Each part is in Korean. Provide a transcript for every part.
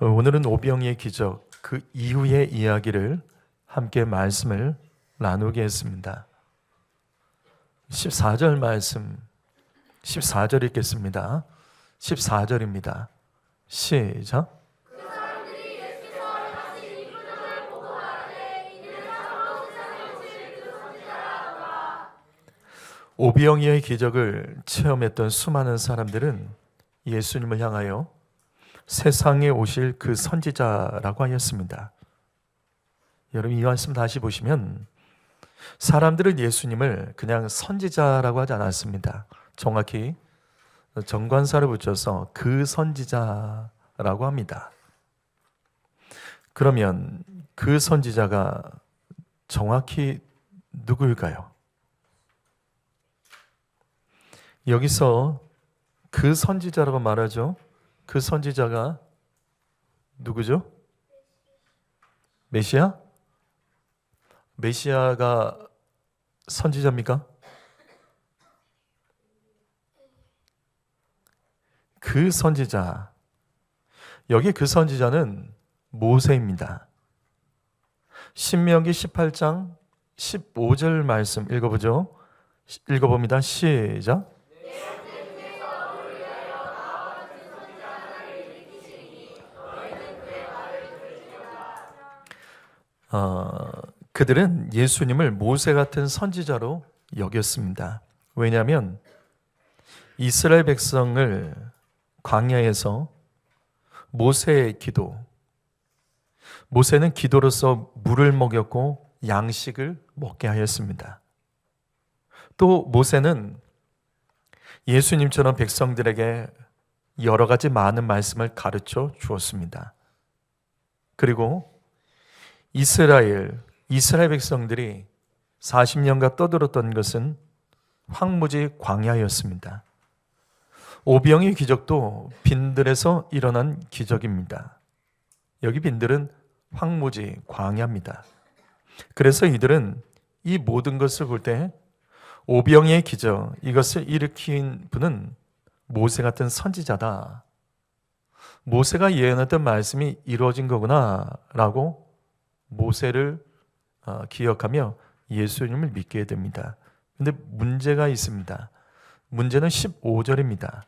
오늘은 오병이의 기적, 그 이후의 이야기를 함께 말씀을 나누겠습니다. 14절 말씀, 14절 읽겠습니다. 14절입니다. 시작. 오병이의 기적을 체험했던 수많은 사람들은 예수님을 향하여 세상에 오실 그 선지자라고 하였습니다. 여러분, 이 말씀 다시 보시면 사람들은 예수님을 그냥 선지자라고 하지 않았습니다. 정확히 정관사를 붙여서 그 선지자라고 합니다. 그러면 그 선지자가 정확히 누구일까요? 여기서 그 선지자라고 말하죠. 그 선지자가 누구죠? 메시아? 메시아가 선지자입니까? 그 선지자, 여기 그 선지자는 모세입니다. 신명기 18장 15절 말씀 읽어보죠. 읽어봅니다. 시작. 그들은 예수님을 모세 같은 선지자로 여겼습니다. 왜냐하면 이스라엘 백성을 광야에서 모세의 기도, 모세는 기도로서 물을 먹였고 양식을 먹게 하였습니다. 또 모세는 예수님처럼 백성들에게 여러 가지 많은 말씀을 가르쳐 주었습니다. 그리고 이스라엘 백성들이 40년간 떠들었던 것은 황무지 광야였습니다. 오병이의 기적도 빈들에서 일어난 기적입니다. 여기 빈들은 황무지 광야입니다. 그래서 이들은 이 모든 것을 볼 때 오병이의 기적, 이것을 일으킨 분은 모세 같은 선지자다. 모세가 예언했던 말씀이 이루어진 거구나 라고 모세를 기억하며 예수님을 믿게 됩니다. 그런데 문제가 있습니다. 문제는 15절입니다.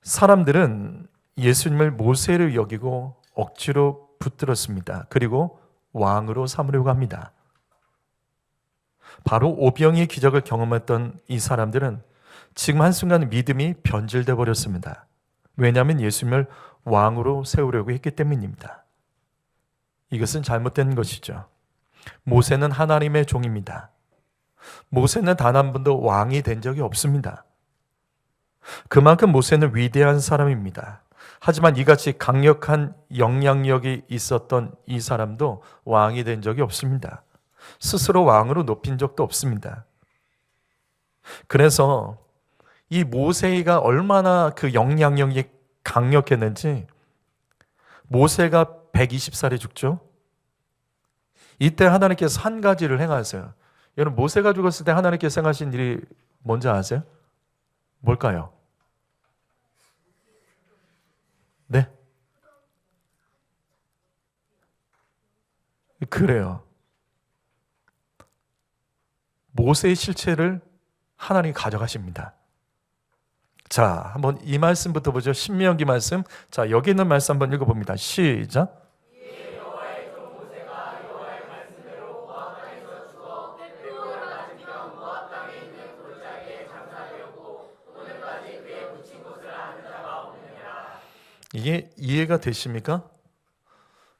사람들은 예수님을 모세를 여기고 억지로 붙들었습니다. 그리고 왕으로 삼으려고 합니다. 바로 오병이의 기적을 경험했던 이 사람들은 지금 한순간 믿음이 변질되어 버렸습니다. 왜냐하면 예수님을 왕으로 세우려고 했기 때문입니다. 이것은 잘못된 것이죠. 모세는 하나님의 종입니다. 모세는 단 한 번도 왕이 된 적이 없습니다. 그만큼 모세는 위대한 사람입니다. 하지만 이같이 강력한 영향력이 있었던 이 사람도 왕이 된 적이 없습니다. 스스로 왕으로 높인 적도 없습니다. 그래서 이 모세가 얼마나 그 영향력이 강력했는지, 모세가 120살에 죽죠. 이때 하나님께서 한 가지를 행하세요. 여러분, 모세가 죽었을 때 하나님께서 행하신 일이 뭔지 아세요? 뭘까요? 네? 그래요. 모세의 실체를 하나님이 가져가십니다. 자, 한번 이 말씀부터 보죠. 신명기 말씀. 자, 여기 있는 말씀 한번 읽어봅니다. 시작. 이게 이해가 되십니까?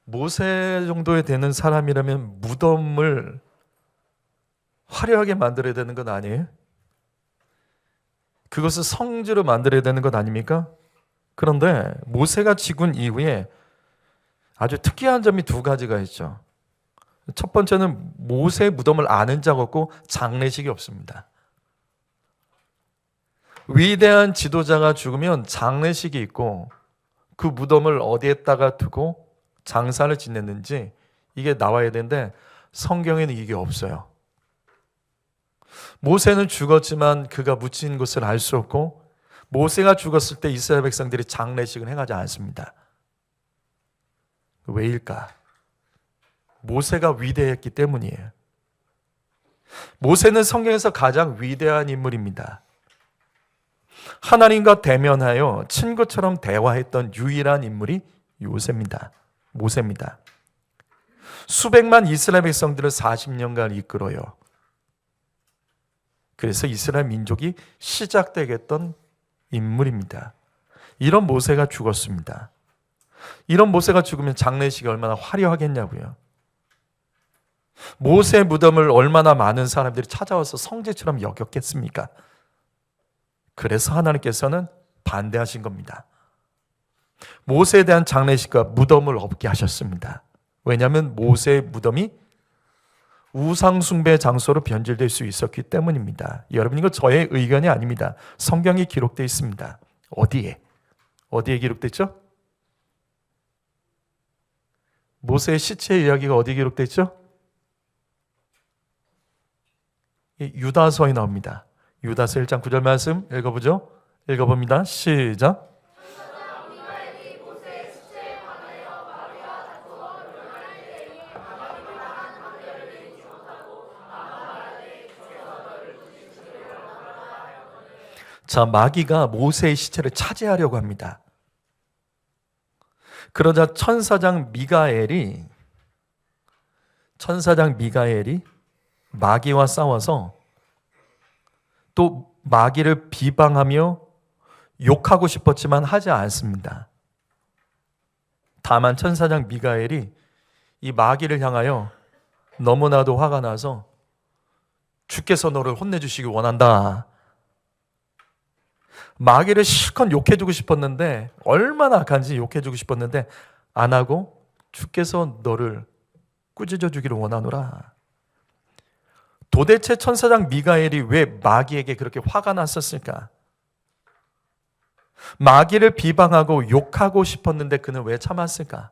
모세 정도에 되는 사람이라면 무덤을 화려하게 만들어야 되는 건 아니에요? 그것을 성지로 만들어야 되는 것 아닙니까? 그런데 모세가 죽은 이후에 아주 특이한 점이 두 가지가 있죠. 첫 번째는 모세 무덤을 아는 자가 없고 장례식이 없습니다. 위대한 지도자가 죽으면 장례식이 있고 그 무덤을 어디에다가 두고 장사를 지냈는지 이게 나와야 되는데 성경에는 이게 없어요. 모세는 죽었지만 그가 묻힌 곳을 알 수 없고, 모세가 죽었을 때 이스라엘 백성들이 장례식을 행하지 않습니다. 왜일까? 모세가 위대했기 때문이에요. 모세는 성경에서 가장 위대한 인물입니다. 하나님과 대면하여 친구처럼 대화했던 유일한 인물이 모세입니다. 수백만 이스라엘 백성들을 40년간 이끌어요. 그래서 이스라엘 민족이 시작되게 했던 인물입니다. 이런 모세가 죽었습니다. 이런 모세가 죽으면 장례식이 얼마나 화려하겠냐고요. 모세의 무덤을 얼마나 많은 사람들이 찾아와서 성지처럼 여겼겠습니까? 그래서 하나님께서는 반대하신 겁니다. 모세에 대한 장례식과 무덤을 없게 하셨습니다. 왜냐하면 모세의 무덤이 우상숭배 장소로 변질될 수 있었기 때문입니다. 여러분, 이거 저의 의견이 아닙니다. 성경이 기록되어 있습니다. 어디에 기록되어 있죠? 모세의 시체 이야기가 어디에 기록되어 있죠? 유다서에 나옵니다. 유다서 1장 9절 말씀 읽어보죠. 읽어봅니다. 시작. 자, 마귀가 모세의 시체를 차지하려고 합니다. 그러자 천사장 미가엘이 마귀와 싸워서 또 마귀를 비방하며 욕하고 싶었지만 하지 않습니다. 다만 천사장 미가엘이 이 마귀를 향하여 너무나도 화가 나서 주께서 너를 혼내주시기 원한다. 마귀를 실컷 욕해주고 싶었는데, 얼마나 악한지 욕해주고 싶었는데 안 하고 주께서 너를 꾸짖어 주기를 원하노라. 도대체 천사장 미가엘이 왜 마귀에게 그렇게 화가 났었을까? 마귀를 비방하고 욕하고 싶었는데 그는 왜 참았을까?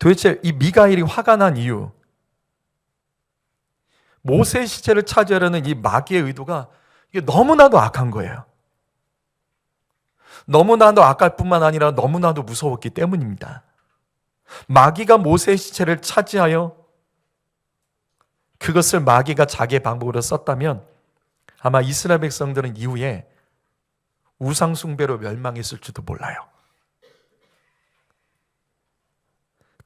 도대체 이 미가엘이 화가 난 이유, 모세의 시체를 차지하려는 이 마귀의 의도가 이게 너무나도 악한 거예요. 너무나도 악할 뿐만 아니라 너무나도 무서웠기 때문입니다. 마귀가 모세의 시체를 차지하여 그것을 마귀가 자기의 방법으로 썼다면 아마 이스라엘 백성들은 이후에 우상 숭배로 멸망했을지도 몰라요.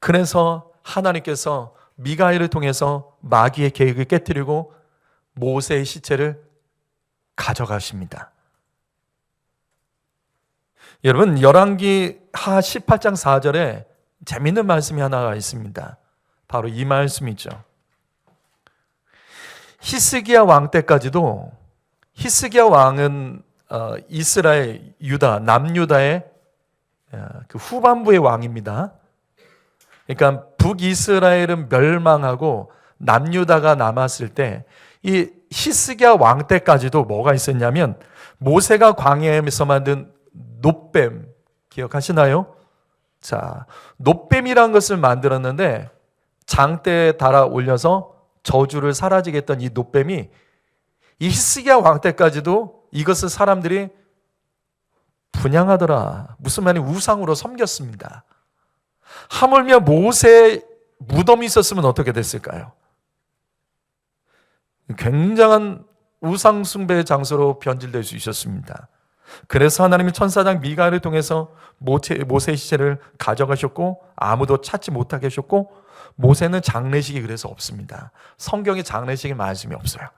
그래서 하나님께서 미가엘을 통해서 마귀의 계획을 깨뜨리고 모세의 시체를 가져가십니다. 여러분, 열왕기 하 18장 4절에 재미있는 말씀이 하나가 있습니다. 바로 이 말씀이죠. 히스기야 왕 때까지도, 히스기야 왕은 이스라엘, 유다, 남유다의 그 후반부의 왕입니다. 그러니까 북이스라엘은 멸망하고 남유다가 남았을 때 이 히스기야 왕 때까지도 뭐가 있었냐면, 모세가 광야에서 만든 놋뱀 기억하시나요? 자, 놋뱀이라는 것을 만들었는데 장대에 달아 올려서 저주를 사라지게 했던 이 놋뱀이 이 히스기야 왕 때까지도 이것을 사람들이 분양하더라. 무슨 말이, 우상으로 섬겼습니다. 하물며 모세의 무덤이 있었으면 어떻게 됐을까요? 굉장한 우상 숭배의 장소로 변질될 수 있었습니다. 그래서 하나님이 천사장 미가엘을 통해서 모세의 시체를 가져가셨고 아무도 찾지 못하게 하셨고, 모세는 장례식이 그래서 없습니다. 성경에 장례식의 말씀이 없어요.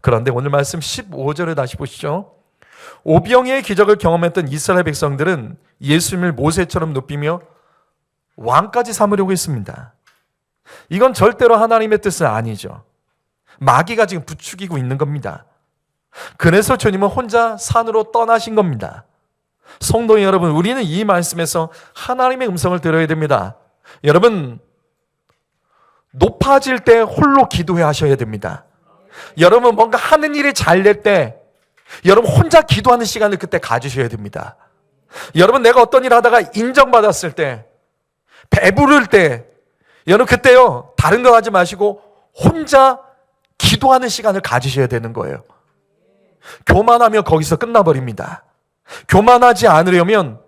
그런데 오늘 말씀 15절을 다시 보시죠. 오병이의 기적을 경험했던 이스라엘 백성들은 예수님을 모세처럼 높이며 왕까지 삼으려고 했습니다. 이건 절대로 하나님의 뜻은 아니죠. 마귀가 지금 부추기고 있는 겁니다. 그래서 주님은 혼자 산으로 떠나신 겁니다. 성도 여러분, 우리는 이 말씀에서 하나님의 음성을 들어야 됩니다. 여러분, 높아질 때 홀로 기도해 하셔야 됩니다. 여러분, 뭔가 하는 일이 잘 될 때 여러분 혼자 기도하는 시간을 그때 가지셔야 됩니다. 여러분, 내가 어떤 일 하다가 인정받았을 때, 배부를 때, 여러분 그때요, 다른 거 하지 마시고 혼자 기도하는 시간을 가지셔야 되는 거예요. 교만하면 거기서 끝나버립니다. 교만하지 않으려면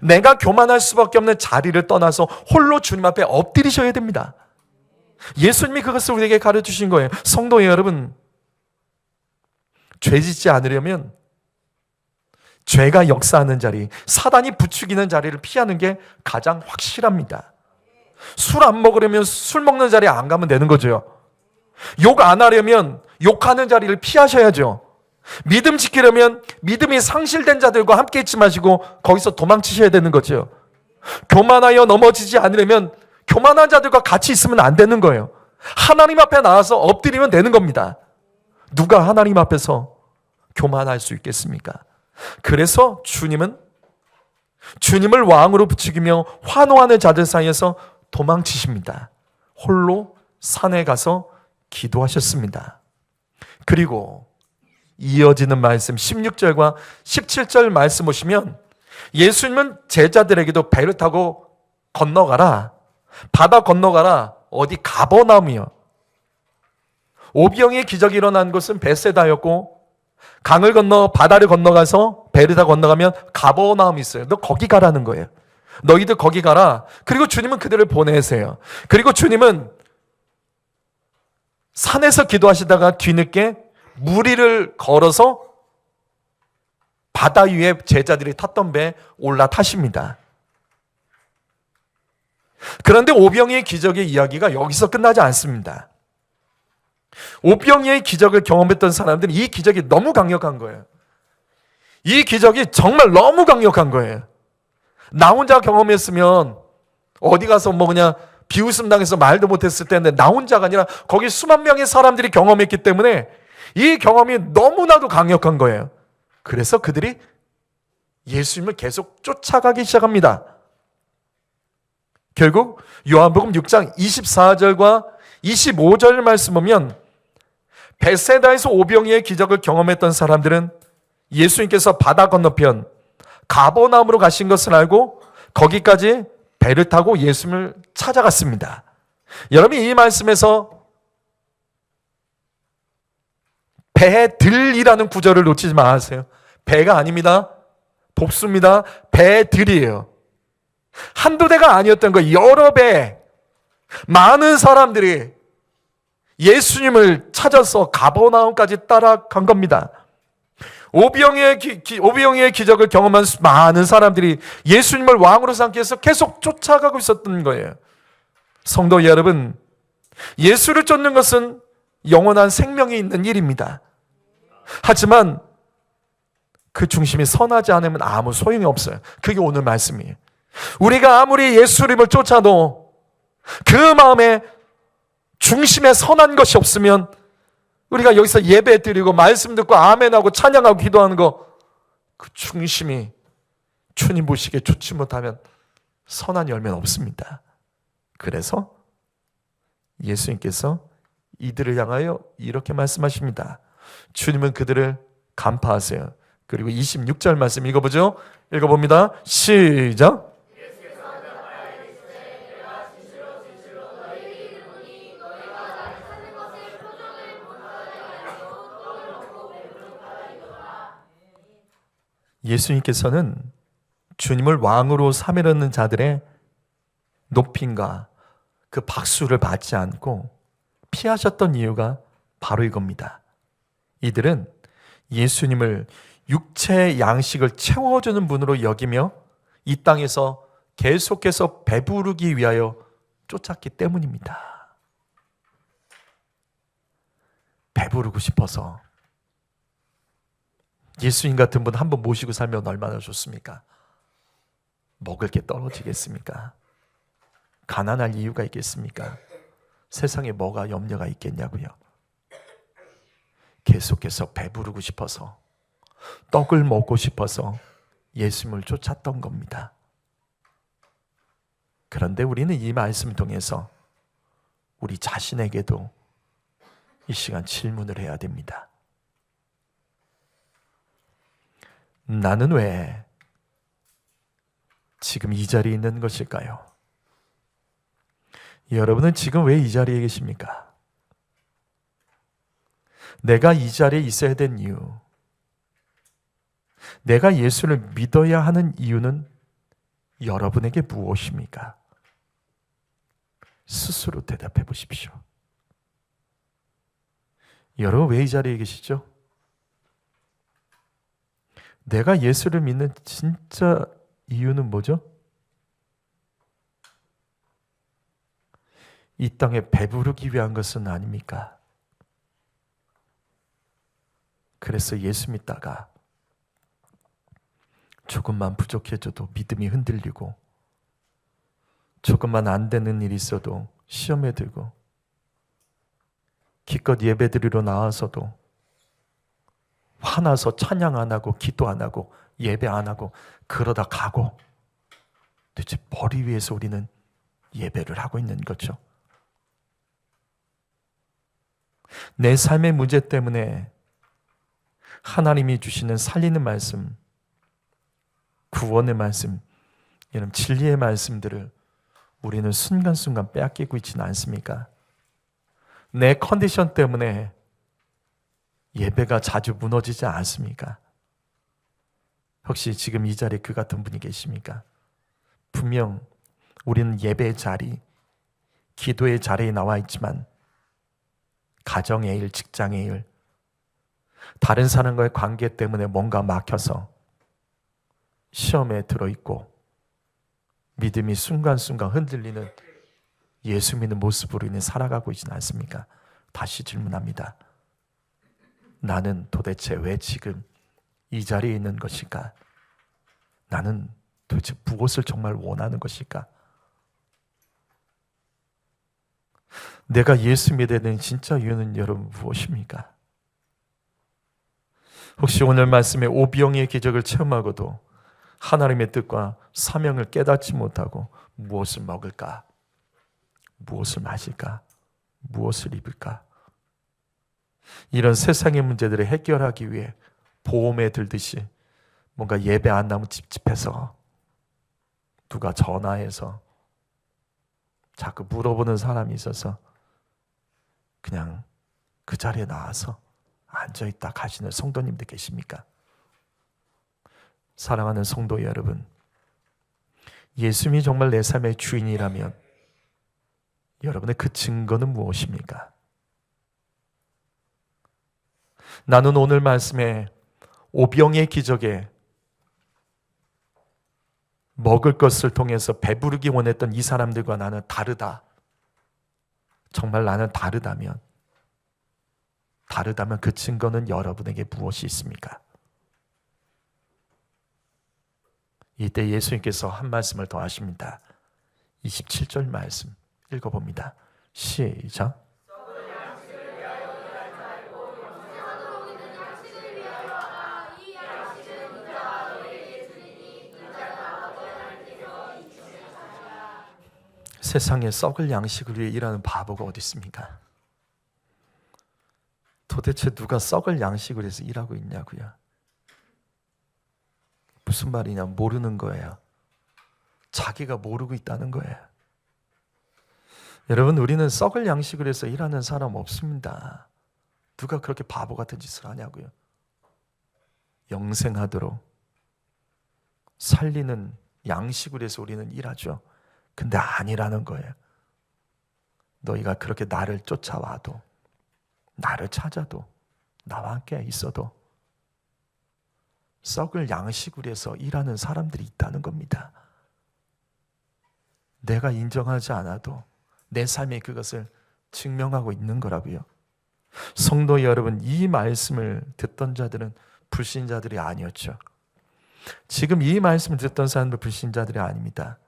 내가 교만할 수밖에 없는 자리를 떠나서 홀로 주님 앞에 엎드리셔야 됩니다. 예수님이 그것을 우리에게 가르쳐주신 거예요. 성도 여러분, 죄 짓지 않으려면 죄가 역사하는 자리, 사단이 부추기는 자리를 피하는 게 가장 확실합니다. 술 안 먹으려면 술 먹는 자리에 안 가면 되는 거죠. 욕 안 하려면 욕하는 자리를 피하셔야죠. 믿음 지키려면 믿음이 상실된 자들과 함께 있지 마시고 거기서 도망치셔야 되는 거죠. 교만하여 넘어지지 않으려면 교만한 자들과 같이 있으면 안 되는 거예요. 하나님 앞에 나와서 엎드리면 되는 겁니다. 누가 하나님 앞에서 교만할 수 있겠습니까? 그래서 주님은 주님을 왕으로 부추기며 환호하는 자들 사이에서 도망치십니다. 홀로 산에 가서 기도하셨습니다. 그리고 이어지는 말씀 16절과 17절 말씀 보시면 예수님은 제자들에게도 배를 타고 건너가라, 바다 건너가라, 어디 가버나움이요. 오병이의 기적이 일어난 곳은 베세다였고 강을 건너 바다를 건너가서 배를 타고 건너가면 가버나움이 있어요. 너 거기 가라는 거예요. 너희들 거기 가라. 그리고 주님은 그들을 보내세요. 그리고 주님은 산에서 기도하시다가 뒤늦게 무리를 걸어서 바다 위에 제자들이 탔던 배에 올라타십니다. 그런데 오병이의 기적의 이야기가 여기서 끝나지 않습니다. 오병이의 기적을 경험했던 사람들은 이 기적이 너무 강력한 거예요. 이 기적이 정말 너무 강력한 거예요. 나 혼자 경험했으면 어디 가서 뭐 그냥 비웃음 당해서 말도 못했을 텐데 나 혼자가 아니라 거기 수만 명의 사람들이 경험했기 때문에 이 경험이 너무나도 강력한 거예요. 그래서 그들이 예수님을 계속 쫓아가기 시작합니다. 결국 요한복음 6장 24절과 25절 말씀 보면 베세다에서 오병이의 기적을 경험했던 사람들은 예수님께서 바다 건너편 가버나움으로 가신 것을 알고 거기까지 배를 타고 예수님을 찾아갔습니다. 여러분, 이 말씀에서 배들이라는 구절을 놓치지 마세요. 배가 아닙니다. 복수입니다. 배들이에요. 한두 대가 아니었던 거예요. 여러 배, 많은 사람들이 예수님을 찾아서 가버나움까지 따라간 겁니다. 오병이의 기적을 경험한 많은 사람들이 예수님을 왕으로 삼기 위해서 계속 쫓아가고 있었던 거예요. 성도 여러분, 예수를 쫓는 것은 영원한 생명이 있는 일입니다. 하지만 그 중심이 선하지 않으면 아무 소용이 없어요. 그게 오늘 말씀이에요. 우리가 아무리 예수님을 쫓아도 그 마음에 중심에 선한 것이 없으면 우리가 여기서 예배 드리고 말씀 듣고 아멘하고 찬양하고 기도하는 거, 그 중심이 주님 보시기에 좋지 못하면 선한 열매는 없습니다. 그래서 예수님께서 이들을 향하여 이렇게 말씀하십니다. 주님은 그들을 간파하세요. 그리고 26절 말씀 읽어보죠. 읽어봅니다. 시작. 예수님께서는 주님을 왕으로 삼으려는 자들의 높임과 그 박수를 받지 않고 피하셨던 이유가 바로 이겁니다. 이들은 예수님을 육체의 양식을 채워주는 분으로 여기며 이 땅에서 계속해서 배부르기 위하여 쫓았기 때문입니다. 배부르고 싶어서. 예수님 같은 분 한번 모시고 살면 얼마나 좋습니까? 먹을 게 떨어지겠습니까? 가난할 이유가 있겠습니까? 세상에 뭐가 염려가 있겠냐고요. 계속해서 배부르고 싶어서, 떡을 먹고 싶어서 예수님을 쫓았던 겁니다. 그런데 우리는 이 말씀을 통해서 우리 자신에게도 이 시간 질문을 해야 됩니다. 나는 왜 지금 이 자리에 있는 것일까요? 여러분은 지금 왜 이 자리에 계십니까? 내가 이 자리에 있어야 된 이유, 내가 예수를 믿어야 하는 이유는 여러분에게 무엇입니까? 스스로 대답해 보십시오. 여러분 왜 이 자리에 계시죠? 내가 예수를 믿는 진짜 이유는 뭐죠? 이 땅에 배부르기 위한 것은 아닙니까? 그래서 예수 믿다가 조금만 부족해져도 믿음이 흔들리고, 조금만 안 되는 일이 있어도 시험에 들고, 기껏 예배드리러 나와서도 화나서 찬양 안 하고 기도 안 하고 예배 안 하고 그러다 가고, 도대체 머리 위에서 우리는 예배를 하고 있는 거죠. 내 삶의 문제 때문에 하나님이 주시는 살리는 말씀, 구원의 말씀, 이런 진리의 말씀들을 우리는 순간순간 빼앗기고 있지는 않습니까? 내 컨디션 때문에 예배가 자주 무너지지 않습니까? 혹시 지금 이 자리에 그 같은 분이 계십니까? 분명 우리는 예배의 자리, 기도의 자리에 나와 있지만 가정의 일, 직장의 일, 다른 사람과의 관계 때문에 뭔가 막혀서 시험에 들어있고 믿음이 순간순간 흔들리는 예수 믿는 모습으로 인해 살아가고 있지는 않습니까? 다시 질문합니다. 나는 도대체 왜 지금 이 자리에 있는 것일까? 나는 도대체 무엇을 정말 원하는 것일까? 내가 예수 믿어야 되는 진짜 이유는 여러분 무엇입니까? 혹시 오늘 말씀에 오병이의 기적을 체험하고도 하나님의 뜻과 사명을 깨닫지 못하고 무엇을 먹을까? 무엇을 마실까? 무엇을 입을까? 이런 세상의 문제들을 해결하기 위해 보험에 들듯이 뭔가 예배 안 나면 찝찝해서 누가 전화해서 자꾸 물어보는 사람이 있어서 그냥 그 자리에 나와서 앉아있다 가시는 성도님들 계십니까? 사랑하는 성도 여러분, 예수님이 정말 내 삶의 주인이라면 여러분의 그 증거는 무엇입니까? 나는 오늘 말씀에 오병이의 기적에 먹을 것을 통해서 배부르기 원했던 이 사람들과 나는 다르다. 정말 나는 다르다면 그 증거는 여러분에게 무엇이 있습니까? 이때 예수님께서 한 말씀을 더 하십니다. 27절 말씀 읽어봅니다. 시작. 세상에 썩을 양식을 위해 일하는 바보가 어디 있습니까? 도대체 누가 썩을 양식을 위해서 일하고 있냐고요? 무슨 말이냐? 모르는 거예요. 자기가 모르고 있다는 거예요. 여러분, 우리는 썩을 양식을 위해서 일하는 사람 없습니다. 누가 그렇게 바보 같은 짓을 하냐고요? 영생하도록 살리는 양식을 위해서 우리는 일하죠. 근데 아니라는 거예요. 너희가 그렇게 나를 쫓아와도, 나를 찾아도, 나와 함께 있어도 썩을 양식을 위해서 일하는 사람들이 있다는 겁니다. 내가 인정하지 않아도 내 삶이 그것을 증명하고 있는 거라고요. 성도 여러분, 이 말씀을 듣던 자들은 불신자들이 아니었죠. 지금 이 말씀을 듣던 사람들 불신자들이 아닙니다.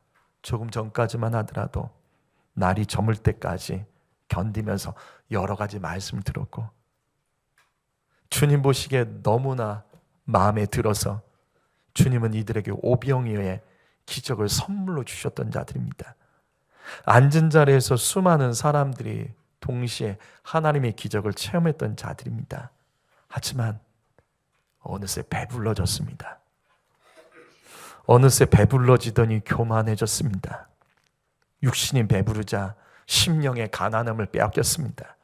조금 전까지만 하더라도 날이 저물 때까지 견디면서 여러 가지 말씀을 들었고 주님 보시기에 너무나 마음에 들어서 주님은 이들에게 오병이어의 기적을 선물로 주셨던 자들입니다. 앉은 자리에서 수많은 사람들이 동시에 하나님의 기적을 체험했던 자들입니다. 하지만 어느새 배불러졌습니다. 어느새 배불러지더니 교만해졌습니다. 육신이 배부르자 심령의 가난함을 빼앗겼습니다.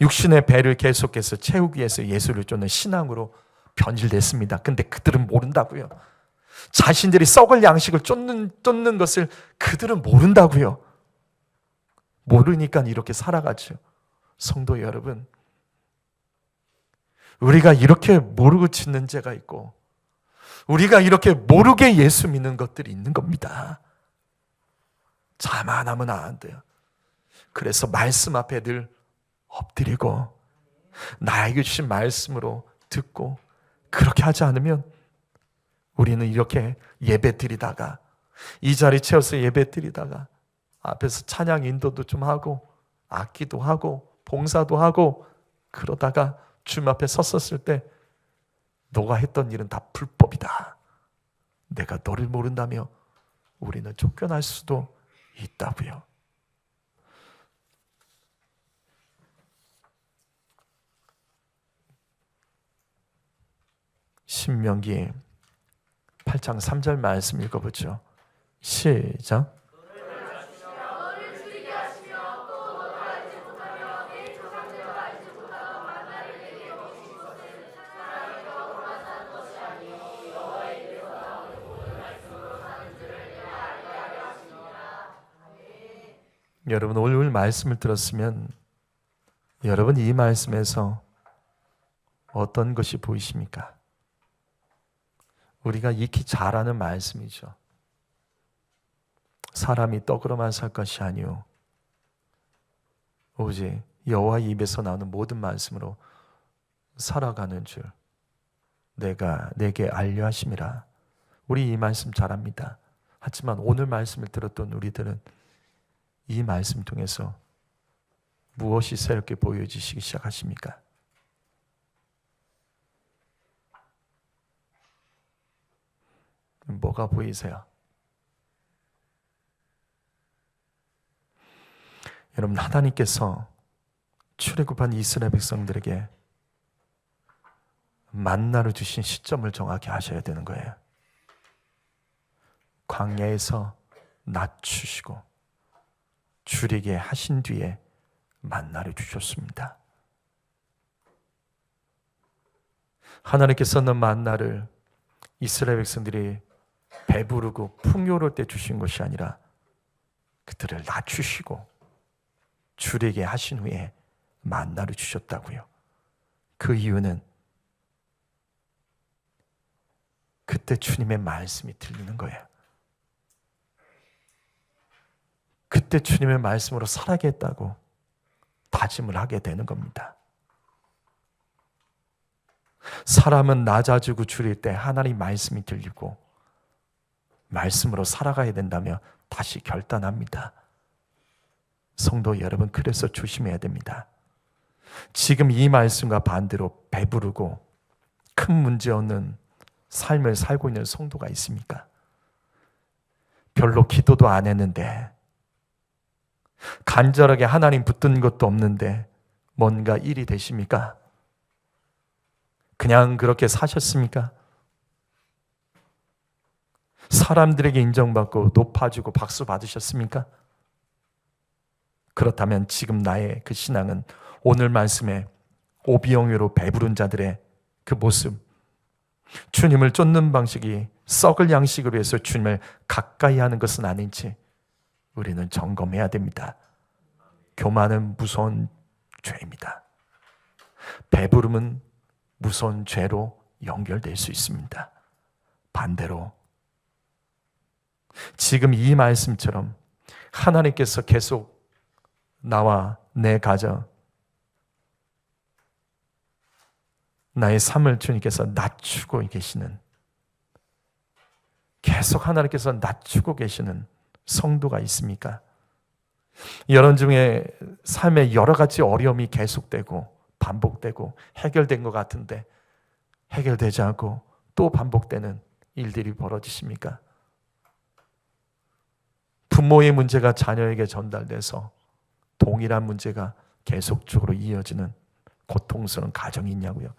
육신의 배를 계속해서 채우기 위해서 예수를 쫓는 신앙으로 변질됐습니다. 근데 그들은 모른다고요. 자신들이 썩을 양식을 쫓는 것을 그들은 모른다고요. 모르니까 이렇게 살아가죠. 성도 여러분, 우리가 이렇게 모르고 짓는 죄가 있고 우리가 이렇게 모르게 예수 믿는 것들이 있는 겁니다. 자만하면 안 돼요. 그래서 말씀 앞에 늘 엎드리고 나에게 주신 말씀으로 듣고, 그렇게 하지 않으면 우리는 이렇게 예배 드리다가, 이 자리 채워서 예배 드리다가 앞에서 찬양 인도도 좀 하고 악기도 하고 봉사도 하고 그러다가 주님 앞에 섰었을 때 너가 했던 일은 다 불법이다, 내가 너를 모른다며 우리는 쫓겨날 수도 있다고요. 신명기 8장 3절 말씀 읽어보죠. 시작. 여러분, 오늘 말씀을 들었으면 여러분 이 말씀에서 어떤 것이 보이십니까? 우리가 익히 잘 아는 말씀이죠. 사람이 떡으로만 살 것이 아니요 오직 여호와의 입에서 나오는 모든 말씀으로 살아가는 줄 내가 내게 알려 하심이라. 우리 이 말씀 잘 압니다. 하지만 오늘 말씀을 들었던 우리들은 이 말씀 통해서 무엇이 새롭게 보여지시기 시작하십니까? 뭐가 보이세요? 여러분, 하나님께서 출애굽한 이스라엘 백성들에게 만나를 주신 시점을 정확히 아셔야 되는 거예요. 광야에서 낮추시고 줄이게 하신 뒤에 만나를 주셨습니다. 하나님께서는 만나를 이스라엘 백성들이 배부르고 풍요로울 때 주신 것이 아니라 그들을 낮추시고 줄이게 하신 후에 만나를 주셨다고요. 그 이유는 그때 주님의 말씀이 들리는 거예요. 그때 주님의 말씀으로 살아가겠다고 다짐을 하게 되는 겁니다. 사람은 낮아지고 줄일 때 하나님 말씀이 들리고 말씀으로 살아가야 된다며 다시 결단합니다. 성도 여러분, 그래서 조심해야 됩니다. 지금 이 말씀과 반대로 배부르고 큰 문제 없는 삶을 살고 있는 성도가 있습니까? 별로 기도도 안 했는데, 간절하게 하나님 붙든 것도 없는데 뭔가 일이 되십니까? 그냥 그렇게 사셨습니까? 사람들에게 인정받고 높아지고 박수 받으셨습니까? 그렇다면 지금 나의 그 신앙은 오늘 말씀에 오비영유로 배부른 자들의 그 모습, 주님을 쫓는 방식이 썩을 양식으로 해서 주님을 가까이 하는 것은 아닌지 우리는 점검해야 됩니다. 교만은 무서운 죄입니다. 배부름은 무서운 죄로 연결될 수 있습니다. 반대로 지금 이 말씀처럼 하나님께서 계속 나와 내 가정, 나의 삶을 주님께서 낮추고 계시는, 계속 하나님께서 낮추고 계시는 성도가 있습니까? 여러분 중에 삶에 여러 가지 어려움이 계속되고 반복되고 해결된 것 같은데 해결되지 않고 또 반복되는 일들이 벌어지십니까? 부모의 문제가 자녀에게 전달돼서 동일한 문제가 계속적으로 이어지는 고통스러운 가정이 있냐고요?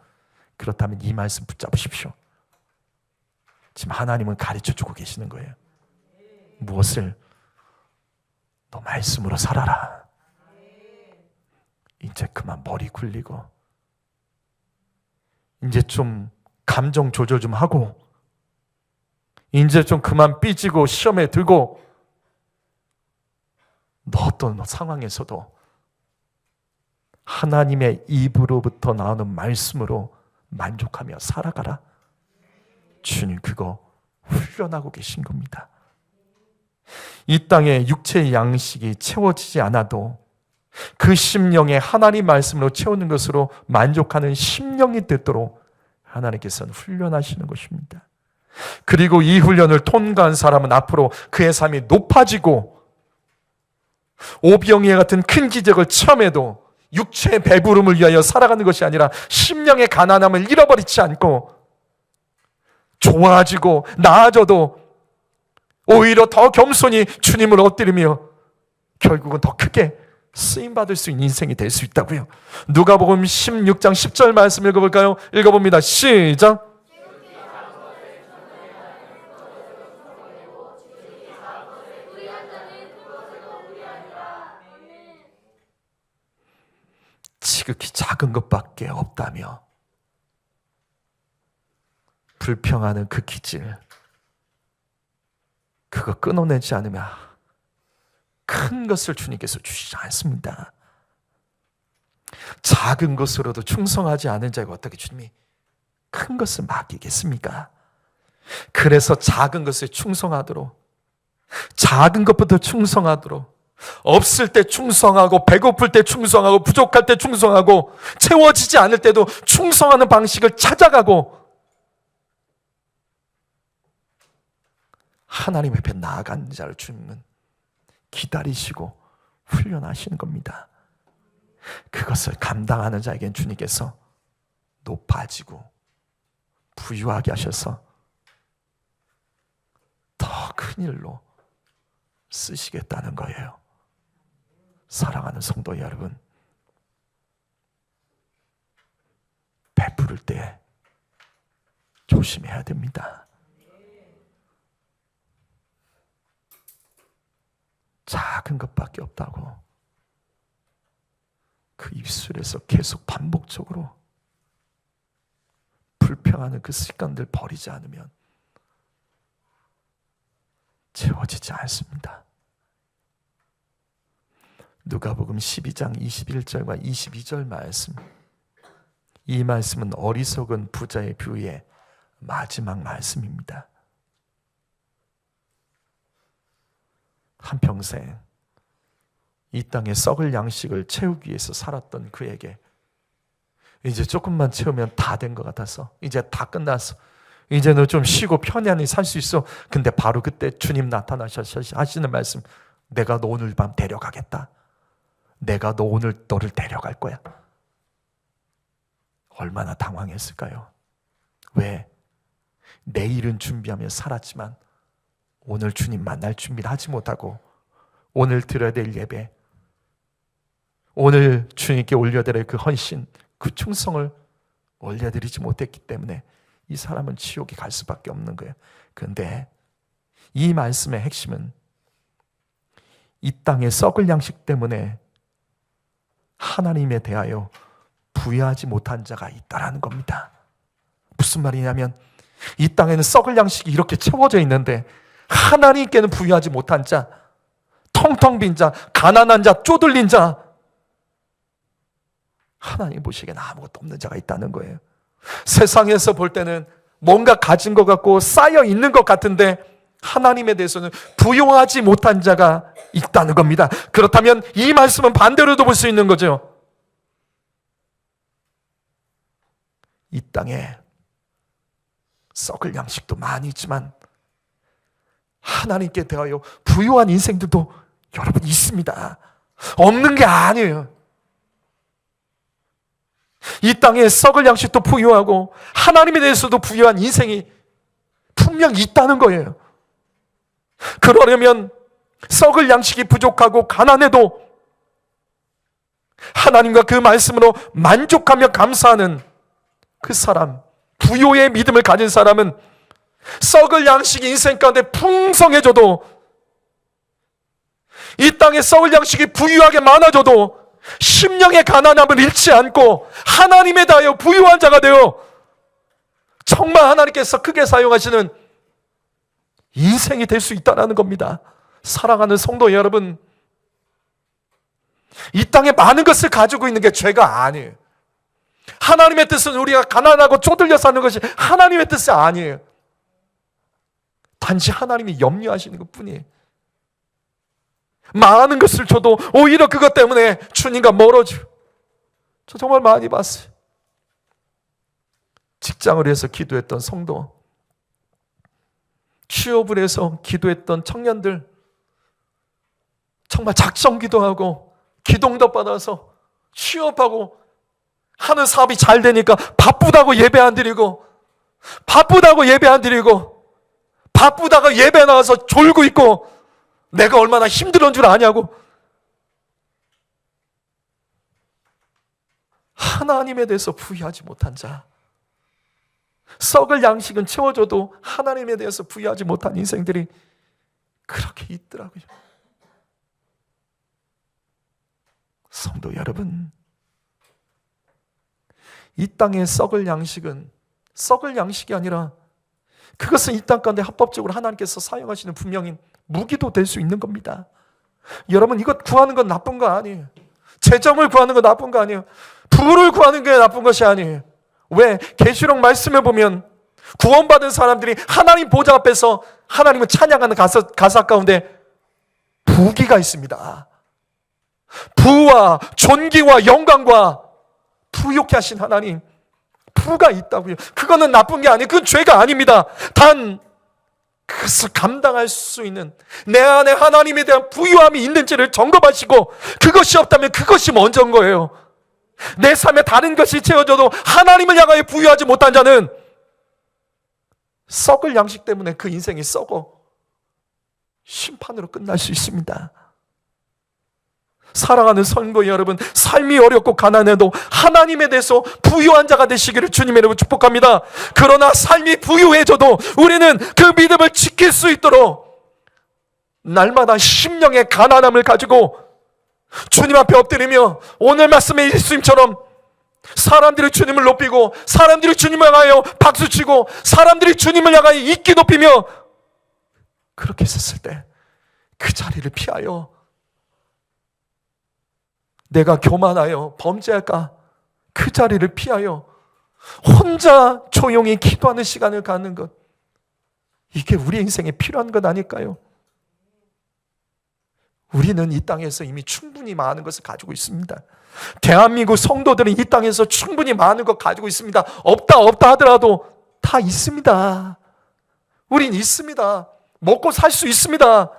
그렇다면 이 말씀 붙잡으십시오. 지금 하나님은 가르쳐주고 계시는 거예요. 무엇을? 너 말씀으로 살아라. 이제 그만 머리 굴리고 이제 좀 감정 조절 좀 하고 이제 좀 그만 삐지고 시험에 들고 너 어떤 상황에서도 하나님의 입으로부터 나오는 말씀으로 만족하며 살아가라. 주님 그거 훈련하고 계신 겁니다. 이 땅에 육체의 양식이 채워지지 않아도 그 심령에 하나님 말씀으로 채우는 것으로 만족하는 심령이 되도록 하나님께서는 훈련하시는 것입니다. 그리고 이 훈련을 통과한 사람은 앞으로 그의 삶이 높아지고 오병이와 같은 큰 기적을 체험해도 육체의 배부름을 위하여 살아가는 것이 아니라 심령의 가난함을 잃어버리지 않고 좋아지고 나아져도 오히려 더 겸손히 주님을 엎드리며 결국은 더 크게 쓰임받을 수 있는 인생이 될 수 있다고요. 누가복음 16장 10절 말씀 읽어볼까요? 읽어봅니다. 시작. 지극히 작은 것밖에 없다며 불평하는 그 기질, 그거 끊어내지 않으면 큰 것을 주님께서 주시지 않습니다. 작은 것으로도 충성하지 않은 자에게 어떻게 주님이 큰 것을 맡기겠습니까? 그래서 작은 것에 충성하도록, 작은 것부터 충성하도록, 없을 때 충성하고, 배고플 때 충성하고, 부족할 때 충성하고, 채워지지 않을 때도 충성하는 방식을 찾아가고 하나님 앞에 나아가는 자를 주님은 기다리시고 훈련하시는 겁니다. 그것을 감당하는 자에겐 주님께서 높아지고 부유하게 하셔서 더 큰 일로 쓰시겠다는 거예요. 사랑하는 성도 여러분, 베풀을 때 조심해야 됩니다. 작은 것밖에 없다고 그 입술에서 계속 반복적으로 불평하는 그 습관들 버리지 않으면 채워지지 않습니다. 누가복음 12장 21절과 22절 말씀, 이 말씀은 어리석은 부자의 비유의 마지막 말씀입니다. 한평생 이 땅에 썩을 양식을 채우기 위해서 살았던 그에게 이제 조금만 채우면 다 된 것 같아서, 이제 다 끝났어, 이제는 좀 쉬고 편안히 살 수 있어. 근데 바로 그때 주님 나타나셔서 하시는 말씀, 내가 너 오늘 밤 데려가겠다. 내가 너 오늘 너를 데려갈 거야. 얼마나 당황했을까요? 왜? 내일은 준비하며 살았지만 오늘 주님 만날 준비를 하지 못하고, 오늘 드려야 될 예배, 오늘 주님께 올려드릴 그 헌신, 그 충성을 올려드리지 못했기 때문에 이 사람은 지옥에 갈 수밖에 없는 거예요. 그런데 이 말씀의 핵심은 이 땅의 썩을 양식 때문에 하나님에 대하여 부여하지 못한 자가 있다라는 겁니다. 무슨 말이냐면 이 땅에는 썩을 양식이 이렇게 채워져 있는데 하나님께는 부여하지 못한 자, 텅텅 빈 자, 가난한 자, 쪼들린 자, 하나님 보시기에는 아무것도 없는 자가 있다는 거예요. 세상에서 볼 때는 뭔가 가진 것 같고 쌓여 있는 것 같은데 하나님에 대해서는 부여하지 못한 자가 있다는 겁니다. 그렇다면 이 말씀은 반대로도 볼 수 있는 거죠. 이 땅에 썩을 양식도 많이 있지만 하나님께 대하여 부유한 인생들도 여러분 있습니다. 없는 게 아니에요. 이 땅에 썩을 양식도 부유하고 하나님에 대해서도 부유한 인생이 분명히 있다는 거예요. 그러려면 썩을 양식이 부족하고 가난해도 하나님과 그 말씀으로 만족하며 감사하는 그 사람, 부요의 믿음을 가진 사람은 썩을 양식이 인생 가운데 풍성해져도, 이 땅에 썩을 양식이 부유하게 많아져도 심령의 가난함을 잃지 않고 하나님에 대하여 부유한 자가 되어 정말 하나님께서 크게 사용하시는 인생이 될 수 있다는 겁니다. 사랑하는 성도 여러분, 이 땅에 많은 것을 가지고 있는 게 죄가 아니에요. 하나님의 뜻은 우리가 가난하고 쪼들려 사는 것이 하나님의 뜻이 아니에요. 단지 하나님이 염려하시는 것뿐이에요. 많은 것을 줘도 오히려 그것 때문에 주님과 멀어지고, 저 정말 많이 봤어요. 직장을 위해서 기도했던 성도, 취업을 해서 기도했던 청년들, 정말 작정 기도하고 기도응답 받아서 취업하고 하는 사업이 잘 되니까 바쁘다고 예배 안 드리고, 바쁘다고 예배 안 드리고, 바쁘다가 예배 나와서 졸고 있고, 내가 얼마나 힘들은 줄 아냐고. 하나님에 대해서 부유하지 못한 자, 썩을 양식은 채워줘도 하나님에 대해서 부유하지 못한 인생들이 그렇게 있더라고요. 성도 여러분, 이 땅의 썩을 양식은 썩을 양식이 아니라 그것은 이 땅 가운데 합법적으로 하나님께서 사용하시는 분명히 무기도 될 수 있는 겁니다. 여러분, 이것 구하는 건 나쁜 거 아니에요. 재정을 구하는 건 나쁜 거 아니에요. 부를 구하는 게 나쁜 것이 아니에요. 왜? 계시록 말씀을 보면 구원받은 사람들이 하나님 보좌 앞에서 하나님을 찬양하는 가사 가운데 부귀가 있습니다. 부와 존귀와 영광과 부욕케 하신 하나님, 부가 있다고요. 그거는 나쁜 게 아니에요. 그건 죄가 아닙니다. 단 그것을 감당할 수 있는 내 안에 하나님에 대한 부유함이 있는지를 점검하시고, 그것이 없다면 그것이 먼저인 거예요. 내 삶에 다른 것이 채워져도 하나님을 향하여 부유하지 못한 자는 썩을 양식 때문에 그 인생이 썩어 심판으로 끝날 수 있습니다. 사랑하는 성도 여러분, 삶이 어렵고 가난해도 하나님에 대해서 부유한 자가 되시기를 주님의 이름으로 축복합니다. 그러나 삶이 부유해져도 우리는 그 믿음을 지킬 수 있도록 날마다 심령의 가난함을 가지고 주님 앞에 엎드리며, 오늘 말씀의 예수님처럼 사람들이 주님을 높이고, 사람들이 주님을 향하여 박수치고, 사람들이 주님을 향하여 인기 높이며, 그렇게 했을 때 그 자리를 피하여 내가 교만하여 범죄할까, 그 자리를 피하여 혼자 조용히 기도하는 시간을 갖는 것, 이게 우리 인생에 필요한 것 아닐까요? 우리는 이 땅에서 이미 충분히 많은 것을 가지고 있습니다. 대한민국 성도들은 이 땅에서 충분히 많은 것 가지고 있습니다. 없다 하더라도 다 있습니다. 우린 있습니다. 먹고 살 수 있습니다.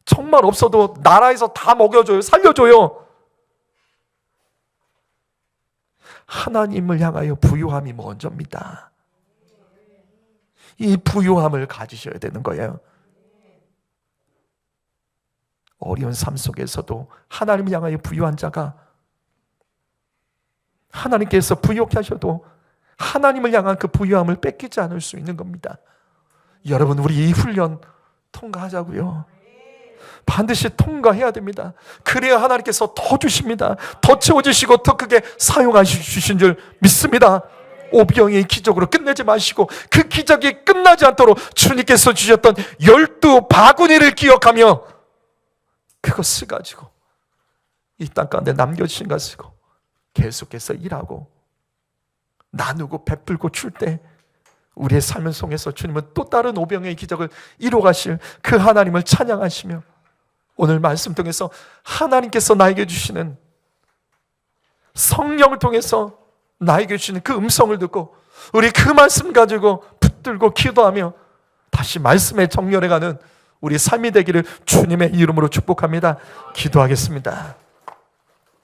정말 없어도 나라에서 다 먹여줘요. 살려줘요. 하나님을 향하여 부유함이 먼저입니다. 이 부유함을 가지셔야 되는 거예요. 어려운 삶 속에서도 하나님을 향하여 부유한 자가, 하나님께서 부유케 하셔도 하나님을 향한 그 부유함을 뺏기지 않을 수 있는 겁니다. 여러분, 우리 이 훈련 통과하자고요. 반드시 통과해야 됩니다. 그래야 하나님께서 더 주십니다. 더 채워주시고 더 크게 사용하시신 줄 믿습니다. 오병이의 기적으로 끝내지 마시고, 그 기적이 끝나지 않도록 주님께서 주셨던 12바구니를 기억하며 그것을 가지고 이 땅 가운데 남겨주신 것을 가지고 계속해서 일하고 나누고 베풀고 줄 때 우리의 삶을 통해서 주님은 또 다른 오병이의 기적을 이루어가실 그 하나님을 찬양하시며, 오늘 말씀 통해서 하나님께서 나에게 주시는 성령을 통해서 나에게 주시는 그 음성을 듣고 우리 그 말씀 가지고 붙들고 기도하며 다시 말씀에 정렬해가는 우리 삶이 되기를 주님의 이름으로 축복합니다. 기도하겠습니다.